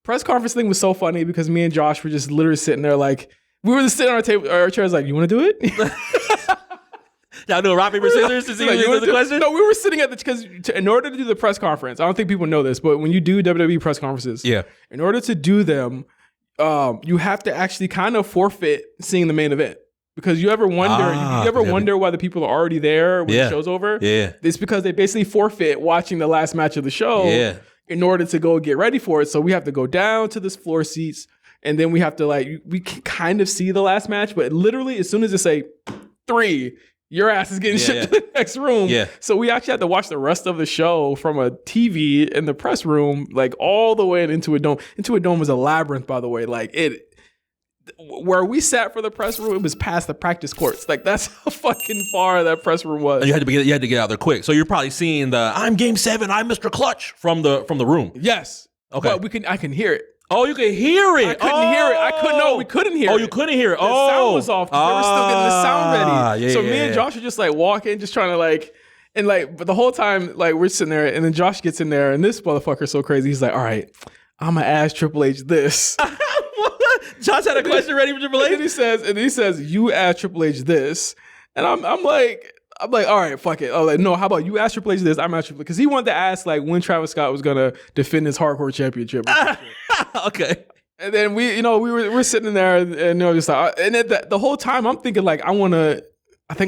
press conference thing was so funny because me and Josh were just literally sitting there like, we were just sitting on our table, our chairs like, you want to do it? Y'all doing rock, paper, scissors to see like, who the question? No, we were sitting at the, because in order to do the press conference, I don't think people know this, but when you do WWE press conferences, in order to do them, you have to actually kind of forfeit seeing the main event. Because you ever wonder why the people are already there when the show's over? Yeah. It's because they basically forfeit watching the last match of the show in order to go get ready for it. So we have to go down to this floor seats, and then we have to we can kind of see the last match, but literally as soon as they say 3, your ass is getting shipped to the next room. Yeah. So we actually had to watch the rest of the show from a TV in the press room, like all the way into a dome. Into a dome was a labyrinth, by the way. Like where we sat for the press room, it was past the practice courts. Like that's how fucking far that press room was. You had to get out there quick. So you're probably seeing the "I'm Game 7, I'm Mr. Clutch" from the room. Yes. Okay. But I can hear it. Oh, you can hear it. I couldn't hear it. We couldn't hear it. Oh, you couldn't hear it. The sound was off. They were still getting the sound ready. So me and Josh are just like walking, just trying to but the whole time, like we're sitting there, and then Josh gets in there, and this motherfucker's so crazy. He's like, all right, I'm gonna ask Triple H this. Josh had a question ready for Triple H. And he says, you ask Triple H this. And I'm like, all right, fuck it. I'm like, no, how about you ask Triple H this? I'm asking because he wanted to ask like when Travis Scott was gonna defend his hardcore championship. Okay. And then we're sitting there and just like, and then the whole time I'm thinking like I want to ask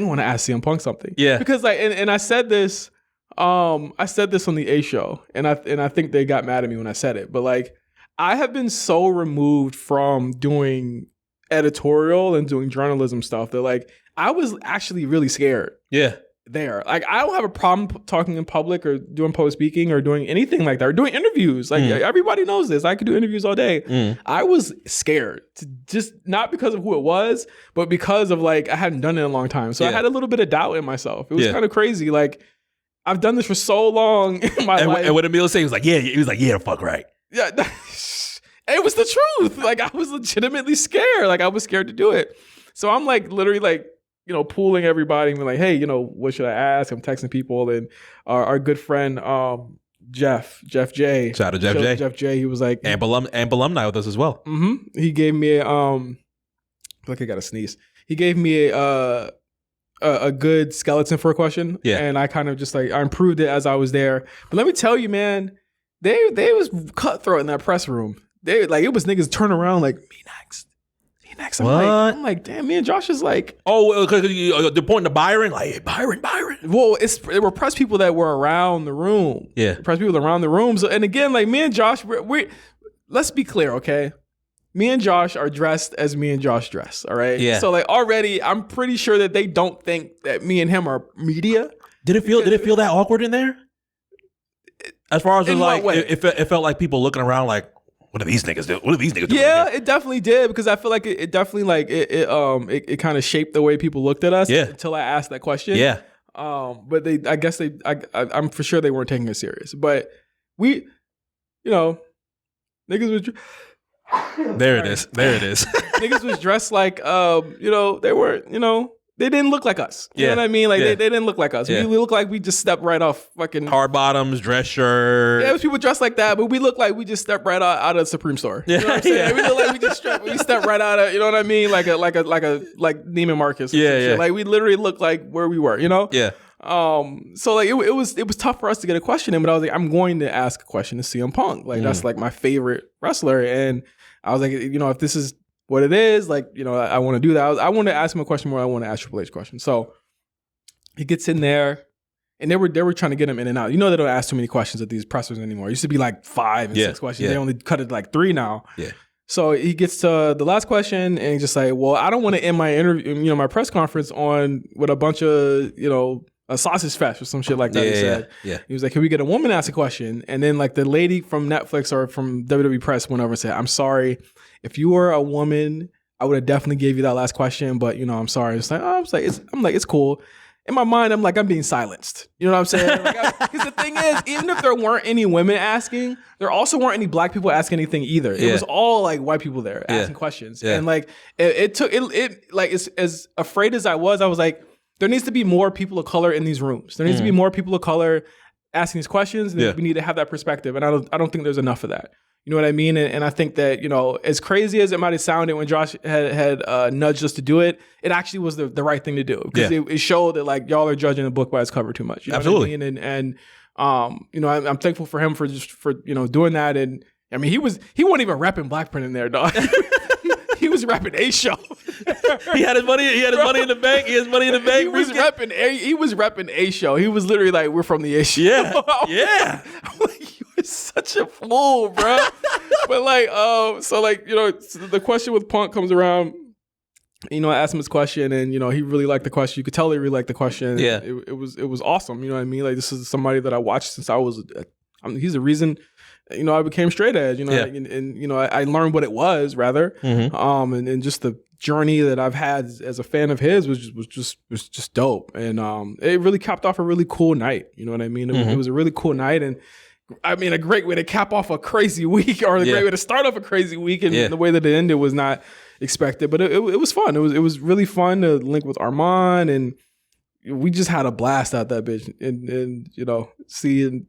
CM Punk something. Yeah. Because like and I said this on the A show and I think they got mad at me when I said it. But like I have been so removed from doing editorial and doing journalism stuff that like I was actually really scared. Yeah. There. Like I don't have a problem talking in public or doing public speaking or doing anything like that or doing interviews. Like everybody knows this. I could do interviews all day. I was scared to just not because of who it was, but because of like I hadn't done it in a long time. So I had a little bit of doubt in myself. It was kind of crazy. Like I've done this for so long in my life. And what Emil said, he was like, yeah, fuck right. Yeah. It was the truth. Like I was legitimately scared. Like I was scared to do it. So I'm like literally like, pooling everybody and be like, hey, what should I ask? I'm texting people and our good friend, Jeff J. Shout out to Jeff J. Jeff J. He was like, and alumni with us as well. Mm-hmm. He gave me I feel like I got to sneeze. He gave me a good skeleton for a question. Yeah. And I kind of just like, I improved it as I was there. But let me tell you, man, they was cutthroat in that press room. They like, it was niggas turn around like, me next. I'm like, damn, me and Josh is like, because they're pointing to Byron, like, hey, Byron. Well, there were press people that were around the room. Yeah, press people around the room. So, and again, like me and Josh, let's be clear, okay? Me and Josh are dressed as me and Josh dress. All right. Yeah. So like already, I'm pretty sure that they don't think that me and him are media. Did it feel that awkward in there? As far as like, it felt like people looking around like, what are these niggas doing? What are these niggas doing? Yeah, it definitely did because I feel like it definitely like it kind of shaped the way people looked at us. Yeah. Until I asked that question. Yeah. But I'm for sure they weren't taking it serious. But we, niggas was. There it is. Niggas was dressed like they weren't they didn't look like us. You know what I mean? Like they didn't look like us. Yeah. We look like we just stepped right off fucking hard bottoms, dress shirt. Yeah, it was people dressed like that, but we look like we just stepped right out of the Supreme store. You know what I'm saying? Yeah. We look like we stepped right out of, you know what I mean? Like Neiman Marcus. Yeah. Like we literally looked like where we were, Yeah. So like it was tough for us to get a question in, but I was like, I'm going to ask a question to CM Punk. Like that's like my favorite wrestler, and I was like, if this is what it is, like, I want to do that. I want to ask him a question more. I want to ask Triple H a question. So he gets in there, and they were trying to get him in and out. They don't ask too many questions at these pressers anymore. It used to be like 5 and 6 questions. They only cut it like 3 now. Yeah. So he gets to the last question, and he's just like, well, I don't want to end my interview, my press conference with a bunch of, a sausage fest or some shit like that. He said. Yeah. He was like, can we get a woman to ask a question? And then like the lady from Netflix or from WWE Press went over and said, I'm sorry. If you were a woman, I would have definitely gave you that last question, but I'm sorry. It's like, it's cool. In my mind, I'm like, I'm being silenced. You know what I'm saying? Because the thing is, even if there weren't any women asking, there also weren't any black people asking anything either. It was all like white people there asking questions. And like, it took like, as afraid as I was like, there needs to be more people of color in these rooms. There needs to be more people of color asking these questions, and we need to have that perspective. And I don't think there's enough of that. You know what I mean? And I think that, as crazy as it might have sounded when Josh had nudged us to do it, it actually was the right thing to do, because it showed that like y'all are judging the book by its cover too much. You know Absolutely. what I mean? And I'm thankful for him for doing that. And I mean, he wasn't even repping Blackprint in there, dog. He was repping A Show. He had his money. He had his money in the bank. He has money in the bank. He was repping A Show. He was literally like, "We're from the A Show." Yeah. I'm like, you are such a fool, bro. But like, so the question with Punk comes around. I asked him his question, and he really liked the question. You could tell he really liked the question. Yeah. It was awesome. You know what I mean? Like, this is somebody that I watched since I was. He's the reason. I became straight edge, and I learned what it was, rather, and just the journey that I've had as a fan of his was just dope, and it really capped off a really cool night. You know what I mean? It was a really cool night, and I mean, a great way to cap off a crazy week, or a great way to start off a crazy week, and the way that it ended was not expected, but it was fun. It was really fun to link with Armand, and we just had a blast out that bitch, and seeing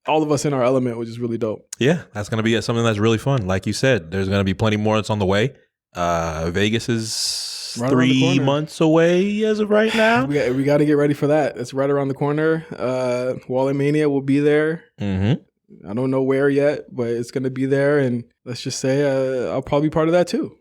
all of us in our element, which is really dope. Yeah, that's going to be something that's really fun. Like you said, there's going to be plenty more that's on the way. Vegas is right 3 months away as of right now. We got to get ready for that. It's right around the corner. Walemania will be there. I don't know where yet, but it's going to be there. And let's just say I'll probably be part of that too.